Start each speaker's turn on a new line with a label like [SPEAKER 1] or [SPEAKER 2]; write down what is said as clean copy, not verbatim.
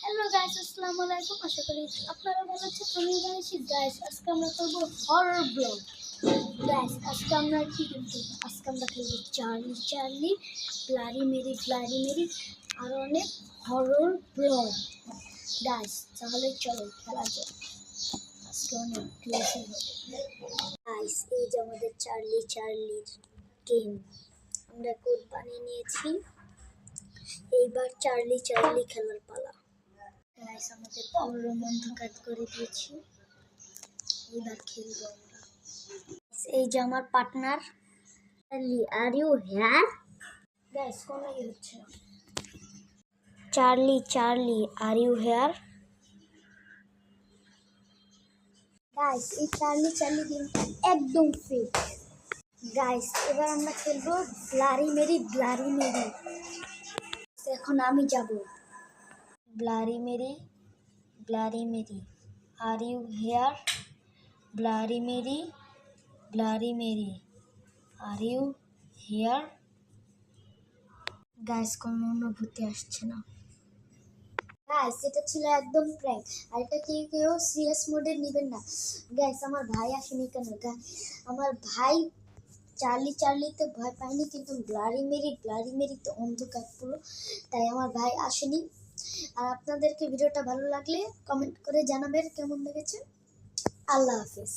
[SPEAKER 1] Hello guys, আসসালামু আলাইকুম। আশা করি আপনারা ভালো আছেন। আমি জানাচ্ছি গাইস, আজকে আমরা করবো হরর ব্লগ। গাইস, আজকে আমরা কি করবো? আজকে আমরা খেলবো চার্লি চার্লি, ব্লাডি মেরি আর অনেক হরর ব্লগ। গাইস, তাহলে চলো খেলা যাক। আজকে অনেক ক্রেজি হবে। গাইস, এই যে আমাদের চার্লি চার্লির গেম, আমরা কোড বানিয়ে নিয়েছি। এইবার চার্লি চার্লি খেলার পালা। গাইস, আমাদের পুরো অন্ধকার করে দিয়েছি। এবার খেলবো আমরা। এই যে আমার partner Charlie, are you here? Guys, কোনো হচ্ছে না। Charlie Charlie, are you here? Guys, এই চার্লি চার্লি গেমটা একদম ফেক। গাইস, এবার আমরা খেলবো ব্লারি মেরি। এখন আমি যাব। Bloody Mary, are you here? Bloody Mary, are you here? Guys, কোনো অনুভূতি আসছে না। গাইস, এটা ছিল একদম প্র্যাঙ্ক, আর এটা কেউ সিরিয়াস মোডে নেবেন না। গাইস, আমার ভাই আসেনি কেন? আমার ভাই চার্লি চার্লিতে ভয় পায়নি, কিন্তু ব্লারি মেরিতে অন্ধকার পুরো, তাই আমার ভাই আসেনি। আর আপনাদেরকে ভিডিওটা ভালো লাগলে কমেন্ট করে জানাবেন কেমন লেগেছে। আল্লাহ হাফেজ।